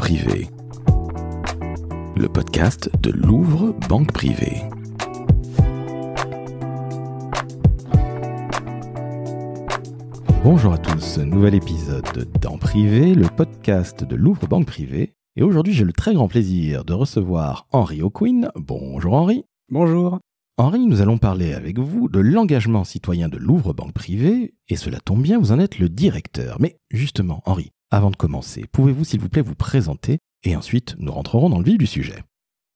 Privée, le podcast de Louvre Banque Privée. Bonjour à tous, nouvel épisode de Dans Privé, le podcast de Louvre Banque Privée. Et aujourd'hui, j'ai le très grand plaisir de recevoir Henri Aucoin. Bonjour Henri. Bonjour. Henri, nous allons parler avec vous de l'engagement citoyen de Louvre Banque Privée. Et cela tombe bien, vous en êtes le directeur. Mais justement, Henri, avant de commencer, pouvez-vous s'il vous plaît vous présenter et ensuite nous rentrerons dans le vif du sujet.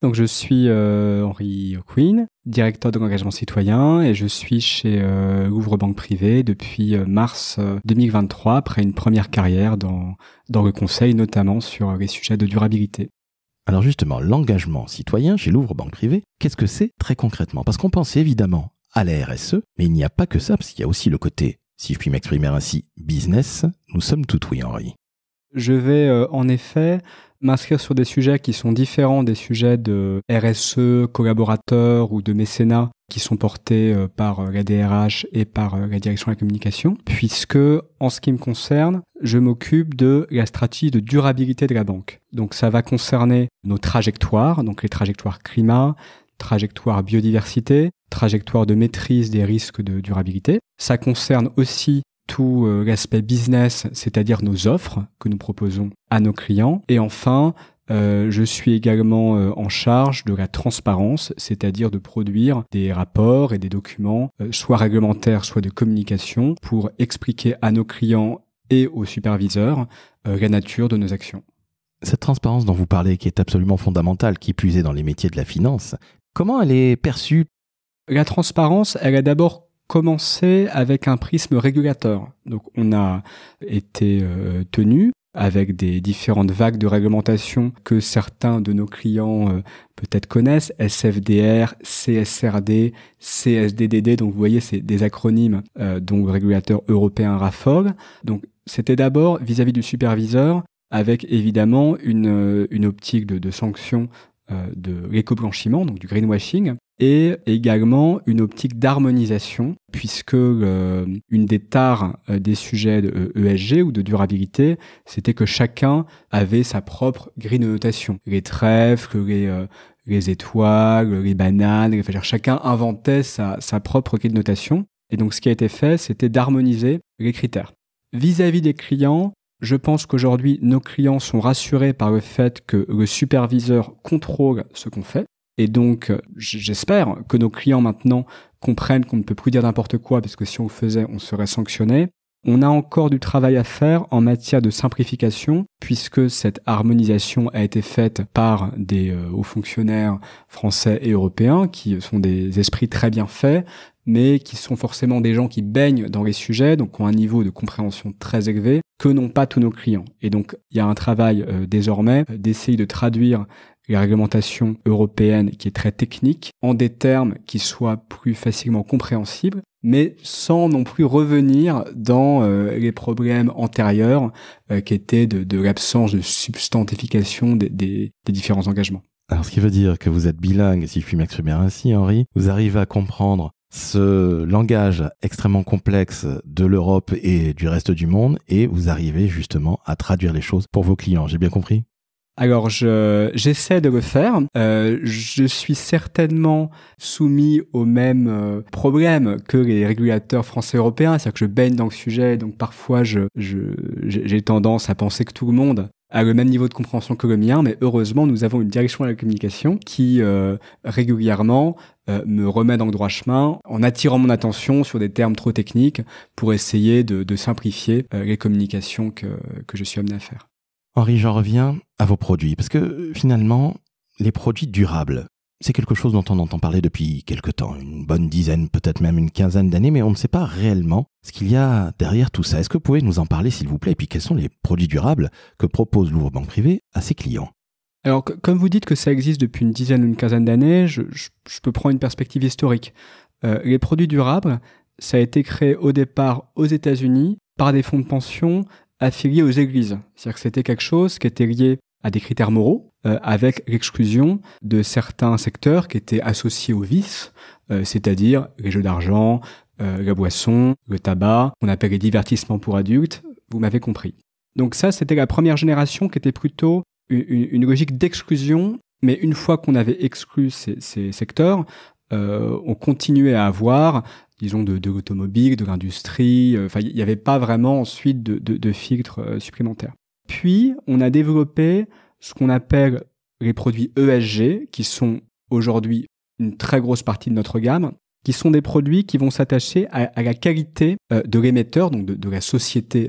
Donc je suis Henri Aucoin, directeur de l'engagement citoyen et je suis chez Louvre Banque Privée depuis mars 2023 après une première carrière dans le conseil, notamment sur les sujets de durabilité. Alors justement, l'engagement citoyen chez Louvre Banque Privée, qu'est-ce que c'est très concrètement ? Parce qu'on pense évidemment à la RSE, mais il n'y a pas que ça, parce qu'il y a aussi le côté, si je puis m'exprimer ainsi, business. Nous sommes tout oui, Henri. Je vais en effet m'inscrire sur des sujets qui sont différents des sujets de RSE, collaborateurs ou de mécénat qui sont portés par la DRH et par la direction de la communication, puisque en ce qui me concerne, je m'occupe de la stratégie de durabilité de la banque. Donc ça va concerner nos trajectoires, donc les trajectoires climat, trajectoire biodiversité, trajectoire de maîtrise des risques de durabilité. Ça concerne aussi tout l'aspect business, c'est-à-dire nos offres que nous proposons à nos clients. Et enfin, je suis également en charge de la transparence, c'est-à-dire de produire des rapports et des documents, soit réglementaires, soit de communication, pour expliquer à nos clients et aux superviseurs la nature de nos actions. Cette transparence dont vous parlez, qui est absolument fondamentale, qui plus est dans les métiers de la finance, comment elle est perçue ? La transparence, elle a d'abord commencé avec un prisme régulateur. Donc on a été tenu avec des différentes vagues de réglementation que certains de nos clients peut-être connaissent, SFDR, CSRD, CSDDD, donc vous voyez c'est des acronymes dont le régulateur européen raffole. Donc c'était d'abord vis-à-vis du superviseur avec évidemment une optique de sanction de l'éco-blanchiment, donc du greenwashing, et également une optique d'harmonisation, puisque une des tares des sujets de ESG ou de durabilité, c'était que chacun avait sa propre grille de notation. Les trèfles, les étoiles, les bananes, chacun inventait sa propre grille de notation. Et donc ce qui a été fait, c'était d'harmoniser les critères. Vis-à-vis des clients, je pense qu'aujourd'hui, nos clients sont rassurés par le fait que le superviseur contrôle ce qu'on fait. Et donc, j'espère que nos clients maintenant comprennent qu'on ne peut plus dire n'importe quoi, parce que si on le faisait, on serait sanctionné. On a encore du travail à faire en matière de simplification, puisque cette harmonisation a été faite par des hauts fonctionnaires français et européens, qui sont des esprits très bien faits, mais qui sont forcément des gens qui baignent dans les sujets, donc ont un niveau de compréhension très élevé, que n'ont pas tous nos clients. Et donc, il y a un travail désormais d'essayer de traduire la réglementation européenne qui est très technique en des termes qui soient plus facilement compréhensibles, mais sans non plus revenir dans les problèmes antérieurs qui étaient de l'absence de substantification des différents engagements. Alors, ce qui veut dire que vous êtes bilingue, si je puis m'exprimer ainsi, Henri, vous arrivez à comprendre ce langage extrêmement complexe de l'Europe et du reste du monde, et vous arrivez justement à traduire les choses pour vos clients. J'ai bien compris ? Alors, j'essaie de le faire. Je suis certainement soumis aux mêmes problèmes que les régulateurs français et européens. C'est-à-dire que je baigne dans le sujet, donc parfois j'ai tendance à penser que tout le monde a le même niveau de compréhension que le mien, mais heureusement, nous avons une direction de la communication qui régulièrement me remet dans le droit chemin en attirant mon attention sur des termes trop techniques pour essayer de simplifier les communications que je suis amené à faire. Henri, j'en reviens à vos produits, parce que finalement, les produits durables, c'est quelque chose dont on entend parler depuis quelque temps, une bonne dizaine, peut-être même une quinzaine d'années, mais on ne sait pas réellement ce qu'il y a derrière tout ça. Est-ce que vous pouvez nous en parler, s'il vous plaît, et puis quels sont les produits durables que propose Louvre Banque Privée à ses clients ? Alors, comme vous dites que ça existe depuis une dizaine ou une quinzaine d'années, je peux prendre une perspective historique. Les produits durables, ça a été créé au départ aux États-Unis par des fonds de pension affiliés aux églises. C'est-à-dire que c'était quelque chose qui était lié à des critères moraux, avec l'exclusion de certains secteurs qui étaient associés au vice, c'est-à-dire les jeux d'argent, la boisson, le tabac, qu'on appelle les divertissements pour adultes, vous m'avez compris. Donc ça, c'était la première génération qui était plutôt une logique d'exclusion, mais une fois qu'on avait exclu ces secteurs, on continuait à avoir, disons, de l'automobile, de l'industrie. Enfin, il n'y avait pas vraiment ensuite de filtres supplémentaires. Puis, on a développé ce qu'on appelle les produits ESG, qui sont aujourd'hui une très grosse partie de notre gamme, qui sont des produits qui vont s'attacher à la qualité de l'émetteur, donc de la société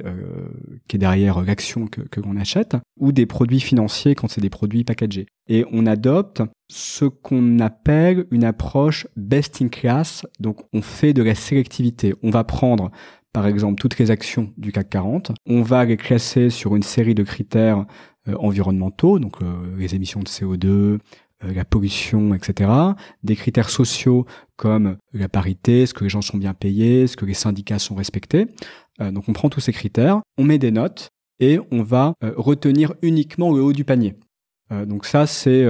qui est derrière l'action que l'on achète, ou des produits financiers quand c'est des produits packagés. Et on adopte ce qu'on appelle une approche best in class, donc on fait de la sélectivité. On va prendre par exemple toutes les actions du CAC 40, on va les classer sur une série de critères environnementaux, donc les émissions de CO2, la pollution, etc. Des critères sociaux comme la parité, est-ce que les gens sont bien payés, est-ce que les syndicats sont respectés. Donc on prend tous ces critères, on met des notes et on va retenir uniquement le haut du panier. Donc ça, c'est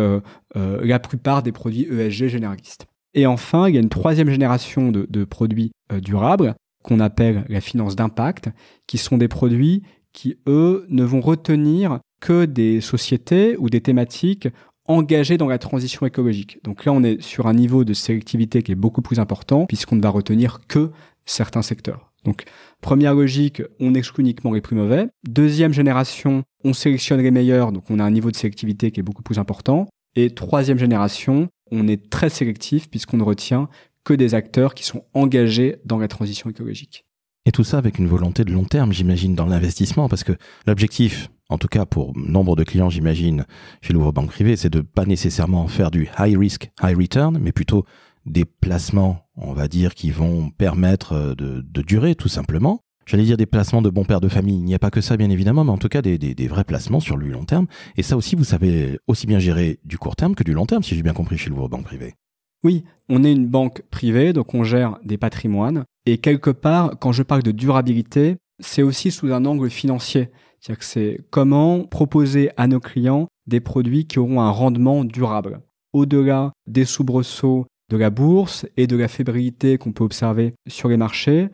la plupart des produits ESG généralistes. Et enfin, il y a une troisième génération de produits durables qu'on appelle la finance d'impact, qui sont des produits qui, eux, ne vont retenir que des sociétés ou des thématiques engagés dans la transition écologique. Donc là, on est sur un niveau de sélectivité qui est beaucoup plus important puisqu'on ne va retenir que certains secteurs. Donc, première logique, on exclut uniquement les plus mauvais. Deuxième génération, on sélectionne les meilleurs, donc on a un niveau de sélectivité qui est beaucoup plus important. Et troisième génération, on est très sélectif puisqu'on ne retient que des acteurs qui sont engagés dans la transition écologique. Et tout ça avec une volonté de long terme, j'imagine, dans l'investissement, parce que l'objectif, en tout cas pour nombre de clients, j'imagine, chez Louvre Banque Privée, c'est de pas nécessairement faire du high risk, high return, mais plutôt des placements, on va dire, qui vont permettre de durer, tout simplement. J'allais dire des placements de bons pères de famille, il n'y a pas que ça, bien évidemment, mais en tout cas des vrais placements sur le long terme. Et ça aussi, vous savez aussi bien gérer du court terme que du long terme, si j'ai bien compris, chez Louvre Banque Privée. Oui, on est une banque privée, donc on gère des patrimoines. Et quelque part, quand je parle de durabilité, c'est aussi sous un angle financier. C'est-à-dire que c'est comment proposer à nos clients des produits qui auront un rendement durable. Au-delà des soubresauts de la bourse et de la fébrilité qu'on peut observer sur les marchés,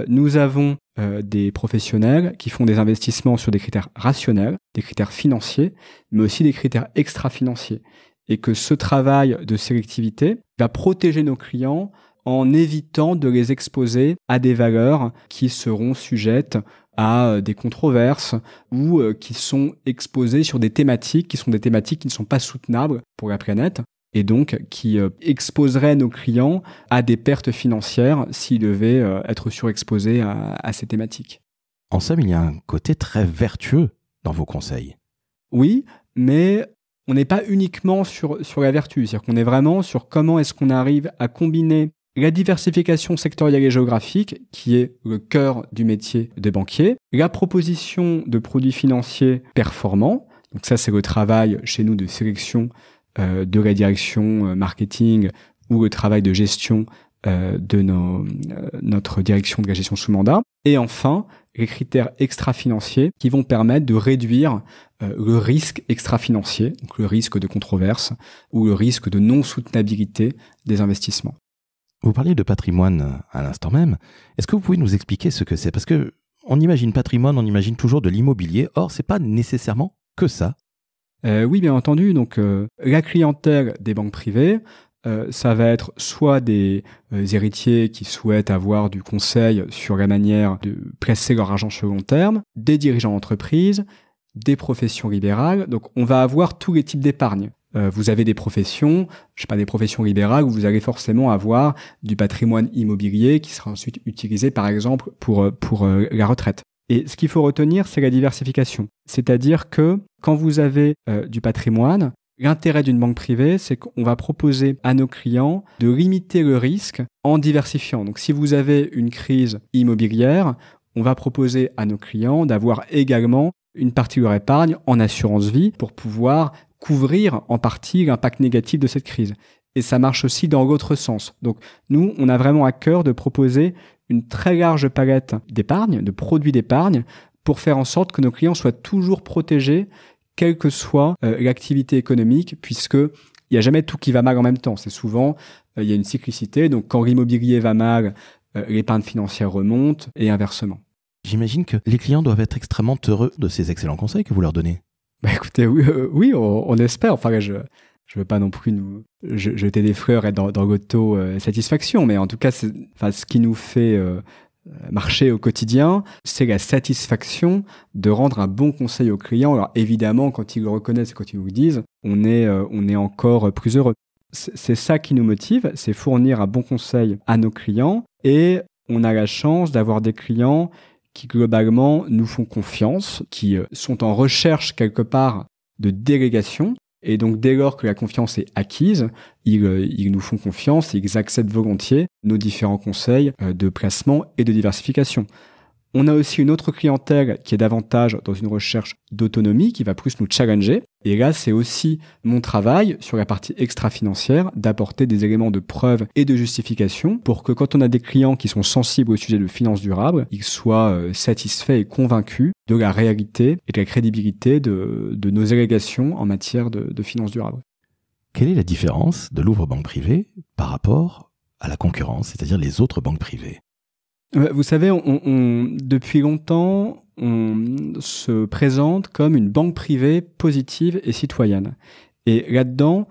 nous avons des professionnels qui font des investissements sur des critères rationnels, des critères financiers, mais aussi des critères extra-financiers. Et que ce travail de sélectivité va protéger nos clients en évitant de les exposer à des valeurs qui seront sujettes à des controverses ou qui sont exposées sur des thématiques qui sont des thématiques qui ne sont pas soutenables pour la planète et donc qui exposeraient nos clients à des pertes financières s'ils devaient être surexposés à ces thématiques. En somme, il y a un côté très vertueux dans vos conseils. Oui, mais on n'est pas uniquement sur la vertu, c'est-à-dire qu'on est vraiment sur comment est-ce qu'on arrive à combiner la diversification sectorielle et géographique, qui est le cœur du métier des banquiers, la proposition de produits financiers performants, donc ça c'est le travail chez nous de sélection de la direction marketing ou le travail de gestion de notre direction de la gestion sous mandat, et enfin les critères extra-financiers qui vont permettre de réduire le risque extra-financier, donc le risque de controverse ou le risque de non-soutenabilité des investissements. Vous parliez de patrimoine à l'instant même. Est-ce que vous pouvez nous expliquer ce que c'est ? Parce que on imagine patrimoine, on imagine toujours de l'immobilier. Or, c'est pas nécessairement que ça. Oui, bien entendu. Donc, la clientèle des banques privées, ça va être soit des héritiers qui souhaitent avoir du conseil sur la manière de placer leur argent sur le long terme, des dirigeants d'entreprise, des professions libérales. Donc, on va avoir tous les types d'épargne. Vous avez des professions, des professions libérales où vous allez forcément avoir du patrimoine immobilier qui sera ensuite utilisé, par exemple, pour la retraite. Et ce qu'il faut retenir, c'est la diversification. C'est-à-dire que quand vous avez du patrimoine, l'intérêt d'une banque privée, c'est qu'on va proposer à nos clients de limiter le risque en diversifiant. Donc, si vous avez une crise immobilière, on va proposer à nos clients d'avoir également une partie de leur épargne en assurance vie pour pouvoir couvrir en partie l'impact négatif de cette crise. Et ça marche aussi dans l'autre sens. Donc, nous, on a vraiment à cœur de proposer une très large palette d'épargne, de produits d'épargne, pour faire en sorte que nos clients soient toujours protégés, quelle que soit l'activité économique, puisqu'il n'y a jamais tout qui va mal en même temps. C'est souvent, il y a une cyclicité. Donc, quand l'immobilier va mal, l'épargne financière remonte et inversement. J'imagine que les clients doivent être extrêmement heureux de ces excellents conseils que vous leur donnez. Bah écoutez, oui, oui, on espère. Enfin, là, je veux pas non plus nous jeter des fleurs et dans l'auto-satisfaction, mais en tout cas, ce qui nous fait marcher au quotidien, c'est la satisfaction de rendre un bon conseil aux clients. Alors évidemment, quand ils le reconnaissent et quand ils nous le disent, on est encore plus heureux. C'est ça qui nous motive, c'est fournir un bon conseil à nos clients, et on a la chance d'avoir des clients qui globalement nous font confiance, qui sont en recherche quelque part de délégation. Et donc, dès lors que la confiance est acquise, ils nous font confiance et ils acceptent volontiers nos différents conseils de placement et de diversification. On a aussi une autre clientèle qui est davantage dans une recherche d'autonomie, qui va plus nous challenger. Et là, c'est aussi mon travail sur la partie extra-financière d'apporter des éléments de preuve et de justification pour que quand on a des clients qui sont sensibles au sujet de finances durables, ils soient satisfaits et convaincus de la réalité et de la crédibilité de nos allégations en matière de finances durables. Quelle est la différence de Louvre Banque Privée par rapport à la concurrence, c'est-à-dire les autres banques privées ? Vous savez, depuis longtemps, on se présente comme une banque privée positive et citoyenne. Et là-dedans,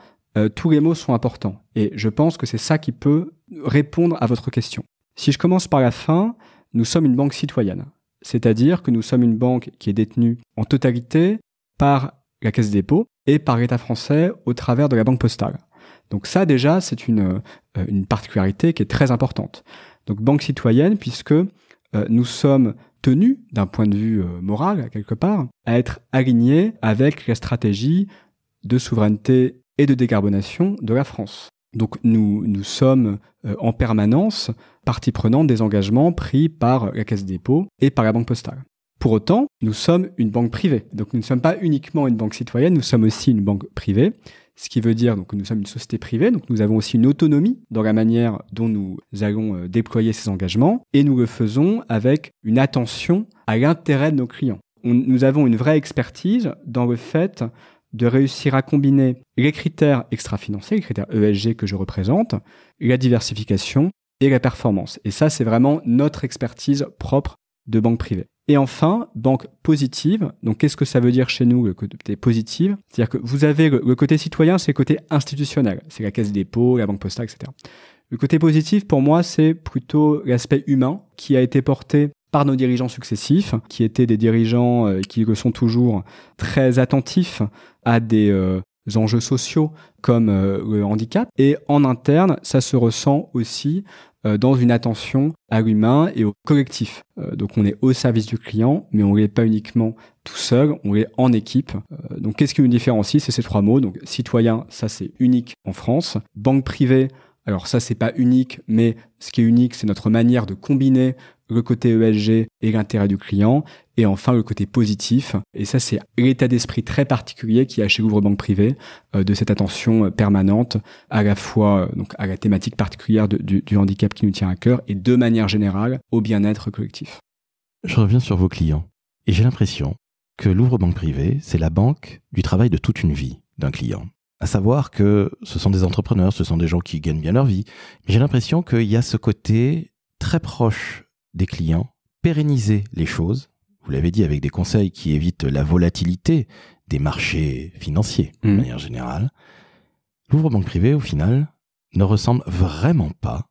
tous les mots sont importants. Et je pense que c'est ça qui peut répondre à votre question. Si je commence par la fin, nous sommes une banque citoyenne. C'est-à-dire que nous sommes une banque qui est détenue en totalité par la Caisse des dépôts et par l'État français au travers de la Banque postale. Donc ça, déjà, c'est une particularité qui est très importante. Donc banque citoyenne, puisque nous sommes tenus, d'un point de vue moral, quelque part, à être alignés avec la stratégie de souveraineté et de décarbonation de la France. Donc nous sommes en permanence partie prenante des engagements pris par la Caisse des dépôts et par la Banque postale. Pour autant, nous sommes une banque privée. Donc nous ne sommes pas uniquement une banque citoyenne, nous sommes aussi une banque privée. Ce qui veut dire donc, que nous sommes une société privée, donc nous avons aussi une autonomie dans la manière dont nous allons déployer ces engagements, et nous le faisons avec une attention à l'intérêt de nos clients. Nous avons une vraie expertise dans le fait de réussir à combiner les critères extra-financiers, les critères ESG que je représente, la diversification et la performance. Et ça, c'est vraiment notre expertise propre de banque privée. Et enfin, banque positive. Donc, qu'est-ce que ça veut dire chez nous, le côté positif ? C'est-à-dire que vous avez le côté citoyen, c'est le côté institutionnel. C'est la Caisse des dépôts, la Banque postale, etc. Le côté positif, pour moi, c'est plutôt l'aspect humain qui a été porté par nos dirigeants successifs, qui étaient des dirigeants qui le sont toujours très attentifs à des enjeux sociaux comme le handicap. Et en interne, ça se ressent aussi dans une attention à l'humain et au collectif. Donc on est au service du client, mais on ne l'est pas uniquement tout seul, on l'est en équipe. Donc qu'est-ce qui nous différencie ? C'est ces trois mots. Donc citoyen, ça c'est unique en France. Banque privée, alors ça c'est pas unique, mais ce qui est unique, c'est notre manière de combiner le côté ESG et l'intérêt du client. Et enfin, le côté positif. Et ça, c'est l'état d'esprit très particulier qu'il y a chez Louvre Banque Privée, de cette attention permanente à la fois donc à la thématique particulière du handicap qui nous tient à cœur et de manière générale au bien-être collectif. Je reviens sur vos clients. Et j'ai l'impression que Louvre Banque Privée, c'est la banque du travail de toute une vie d'un client. À savoir que ce sont des entrepreneurs, ce sont des gens qui gagnent bien leur vie. Mais j'ai l'impression qu'il y a ce côté très proche des clients, pérenniser les choses. Vous l'avez dit, avec des conseils qui évitent la volatilité des marchés financiers, de manière générale. Louvre Banque Privée, au final, ne ressemble vraiment pas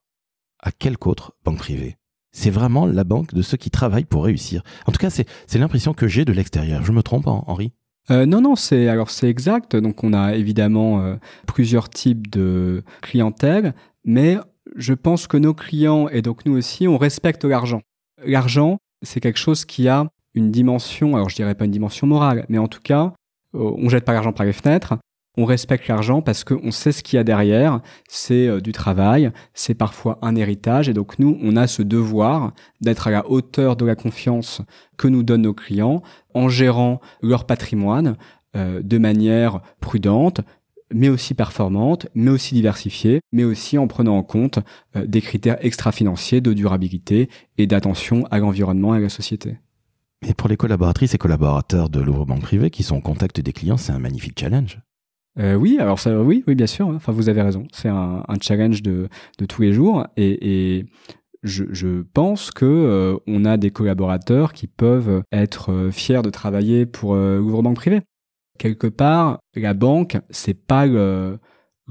à quelque autre banque privée. C'est vraiment la banque de ceux qui travaillent pour réussir. En tout cas, c'est l'impression que j'ai de l'extérieur. Je me trompe, Henri ? Non, c'est exact. Donc, on a évidemment plusieurs types de clientèle, mais je pense que nos clients, et donc nous aussi, on respecte l'argent. L'argent, c'est quelque chose qui a une dimension, alors je dirais pas une dimension morale, mais en tout cas, on jette pas l'argent par les fenêtres, on respecte l'argent parce qu'on sait ce qu'il y a derrière, c'est du travail, c'est parfois un héritage, et donc nous, on a ce devoir d'être à la hauteur de la confiance que nous donnent nos clients en gérant leur patrimoine de manière prudente, mais aussi performante, mais aussi diversifiée, mais aussi en prenant en compte des critères extra-financiers de durabilité et d'attention à l'environnement et à la société. Et pour les collaboratrices et collaborateurs de Louvre Banque Privée qui sont au contact des clients, c'est un magnifique challenge. Oui, alors ça, oui, bien sûr. Enfin, vous avez raison. C'est un challenge de tous les jours, et je pense que on a des collaborateurs qui peuvent être fiers de travailler pour Louvre Banque Privée. quelque part, la banque, c'est pas le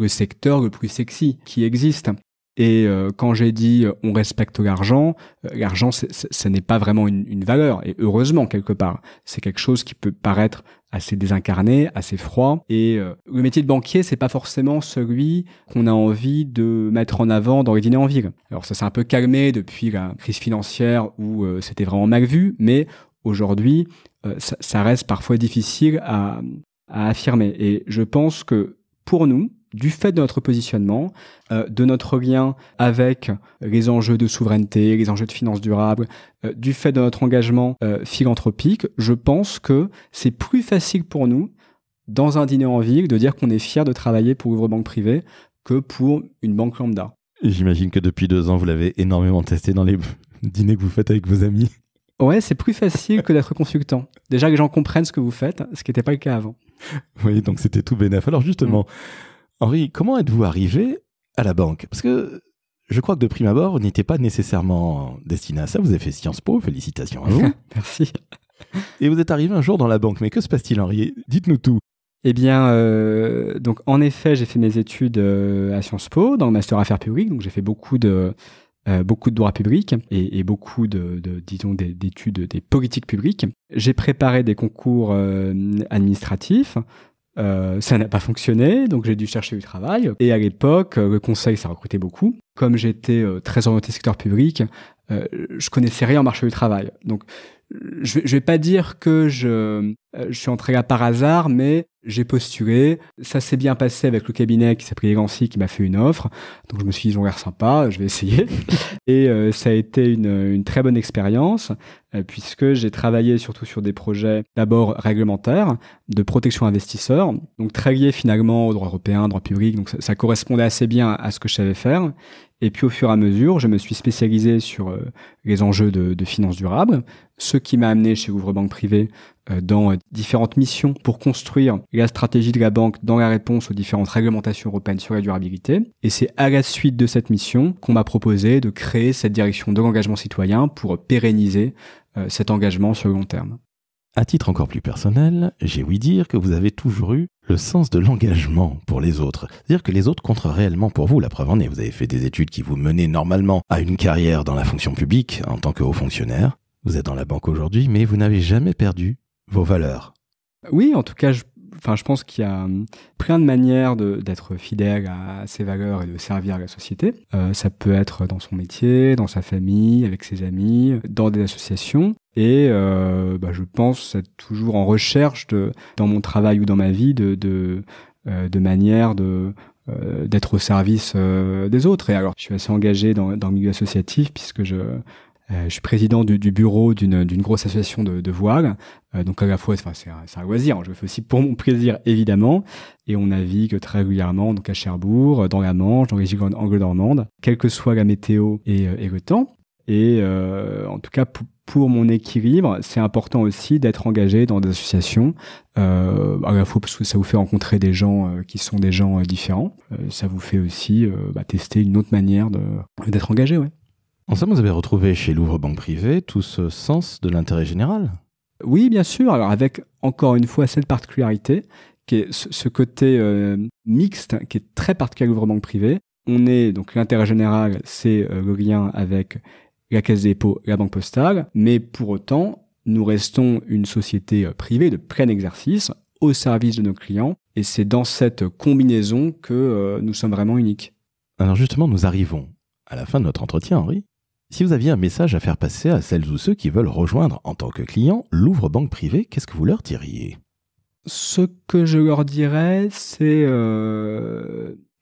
secteur le plus sexy qui existe. Et quand j'ai dit on respecte l'argent, l'argent, ce n'est pas vraiment une valeur. Et heureusement, quelque part, c'est quelque chose qui peut paraître assez désincarné, assez froid. Et le métier de banquier, c'est pas forcément celui qu'on a envie de mettre en avant dans les dîners en ville. Alors ça s'est un peu calmé depuis la crise financière où c'était vraiment mal vu, mais aujourd'hui, ça reste parfois difficile à affirmer. Et je pense que pour nous, du fait de notre positionnement, de notre lien avec les enjeux de souveraineté, les enjeux de finances durables, du fait de notre engagement philanthropique, je pense que c'est plus facile pour nous, dans un dîner en ville, de dire qu'on est fier de travailler pour Louvre Banque Privée que pour une banque lambda. J'imagine que depuis 2 ans, vous l'avez énormément testé dans les dîners que vous faites avec vos amis. Ouais, c'est plus facile que d'être consultant. Déjà, les gens comprennent ce que vous faites, ce qui n'était pas le cas avant. Oui, donc c'était tout bénef. Alors justement, Henri, comment êtes-vous arrivé à la banque? Parce que je crois que de prime abord, vous n'étiez pas nécessairement destiné à ça. Vous avez fait Sciences Po, félicitations à vous. Merci. Et vous êtes arrivé un jour dans la banque. Mais que se passe-t-il, Henri? Dites-nous tout. Eh bien, donc en effet, j'ai fait mes études à Sciences Po, dans le master affaires publiques. Donc j'ai fait beaucoup de droit public et beaucoup d'études des politiques publiques. J'ai préparé des concours administratifs. Ça n'a pas fonctionné, donc j'ai dû chercher du travail. Et à l'époque, le conseil, ça recrutait beaucoup. Comme j'étais très orienté secteur public, je connaissais rien au marché du travail. Donc, je vais pas dire que je suis entré là par hasard, mais j'ai postulé. Ça s'est bien passé avec le cabinet qui s'appelait Elancy qui m'a fait une offre. Donc je me suis dit, ils ont l'air sympa, je vais essayer. Et ça a été une très bonne expérience puisque j'ai travaillé surtout sur des projets d'abord réglementaires, de protection investisseurs, donc très liés finalement au droit européen, droit public. Donc ça correspondait assez bien à ce que je savais faire. Et puis au fur et à mesure, je me suis spécialisé sur les enjeux de finances durables, ce qui m'a amené chez Louvre Banque Privée dans différentes missions pour construire la stratégie de la banque dans la réponse aux différentes réglementations européennes sur la durabilité. Et c'est à la suite de cette mission qu'on m'a proposé de créer cette direction de l'engagement citoyen pour pérenniser cet engagement sur le long terme. À titre encore plus personnel, j'ai ouï dire que vous avez toujours eu le sens de l'engagement pour les autres. C'est-à-dire que les autres comptent réellement pour vous. La preuve en est, vous avez fait des études qui vous menaient normalement à une carrière dans la fonction publique en tant que haut fonctionnaire. Vous êtes dans la banque aujourd'hui, mais vous n'avez jamais perdu vos valeurs. Oui, en tout cas, je pense qu'il y a plein de manières d'être fidèle à ses valeurs et de servir à la société. Ça peut être dans son métier, dans sa famille, avec ses amis, dans des associations. Et je pense être toujours en recherche dans mon travail ou dans ma vie de manière d'être au service des autres. Et alors, je suis assez engagé dans le milieu associatif puisque je suis président du bureau d'une grosse association de voile. Donc à la fois, c'est un loisir. Je le fais aussi pour mon plaisir, évidemment. Et on navigue très régulièrement donc à Cherbourg, dans la Manche, dans les îles anglo-normandes, quelle que soit la météo et le temps. Et en tout cas, pour mon équilibre, c'est important aussi d'être engagé dans des associations, à la fois parce que ça vous fait rencontrer des gens qui sont des gens différents. Ça vous fait aussi tester une autre manière d'être engagé, ouais. En somme, vous avez retrouvé chez Louvre Banque Privée tout ce sens de l'intérêt général? Oui, bien sûr. Alors avec, encore une fois, cette particularité, qui est ce côté mixte, qui est très particulier à Louvre Banque Privée. On est, donc l'intérêt général, c'est le lien avec la Caisse des dépôts, la Banque Postale, mais pour autant, nous restons une société privée de plein exercice au service de nos clients, et c'est dans cette combinaison que nous sommes vraiment uniques. Alors justement, nous arrivons à la fin de notre entretien, Henri. Si vous aviez un message à faire passer à celles ou ceux qui veulent rejoindre en tant que client Louvre Banque Privée, qu'est-ce que vous leur diriez? Ce que je leur dirais, c'est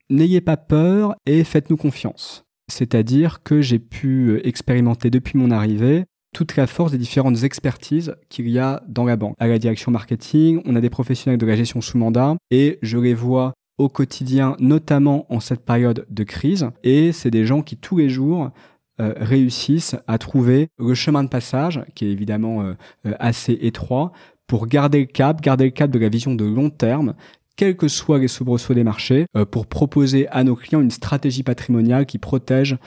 n'ayez pas peur et faites-nous confiance. C'est-à-dire que j'ai pu expérimenter depuis mon arrivée toute la force des différentes expertises qu'il y a dans la banque. À la direction marketing, on a des professionnels de la gestion sous mandat et je les vois au quotidien, notamment en cette période de crise. Et c'est des gens qui, tous les jours, réussissent à trouver le chemin de passage, qui est évidemment assez étroit, pour garder le cap de la vision de long terme quels que soient les soubresauts des marchés, pour proposer à nos clients une stratégie patrimoniale qui protège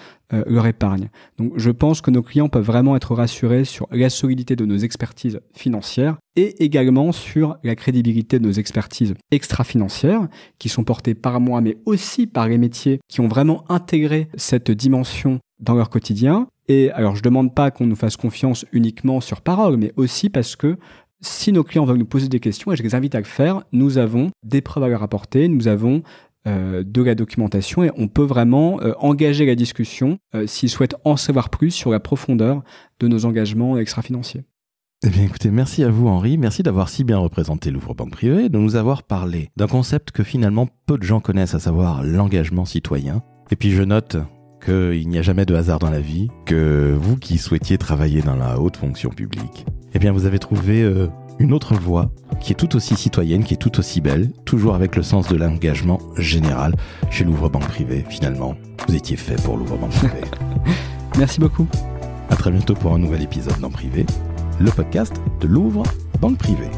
leur épargne. Donc je pense que nos clients peuvent vraiment être rassurés sur la solidité de nos expertises financières et également sur la crédibilité de nos expertises extra-financières qui sont portées par moi mais aussi par les métiers qui ont vraiment intégré cette dimension dans leur quotidien. Et alors je ne demande pas qu'on nous fasse confiance uniquement sur parole, mais aussi parce que si nos clients veulent nous poser des questions, et je les invite à le faire, nous avons des preuves à leur apporter, nous avons de la documentation et on peut vraiment engager la discussion s'ils souhaitent en savoir plus sur la profondeur de nos engagements extra-financiers. Eh bien écoutez, merci à vous Henri, merci d'avoir si bien représenté Louvre Banque Privée, de nous avoir parlé d'un concept que finalement peu de gens connaissent, à savoir l'engagement citoyen. Et puis je note qu'il n'y a jamais de hasard dans la vie, que vous qui souhaitiez travailler dans la haute fonction publique, eh bien vous avez trouvé une autre voie qui est tout aussi citoyenne, qui est tout aussi belle, toujours avec le sens de l'engagement général chez Louvre Banque Privée. Finalement, vous étiez fait pour Louvre Banque Privée. Merci beaucoup. À très bientôt pour un nouvel épisode d'En Privé, le podcast de Louvre Banque Privée.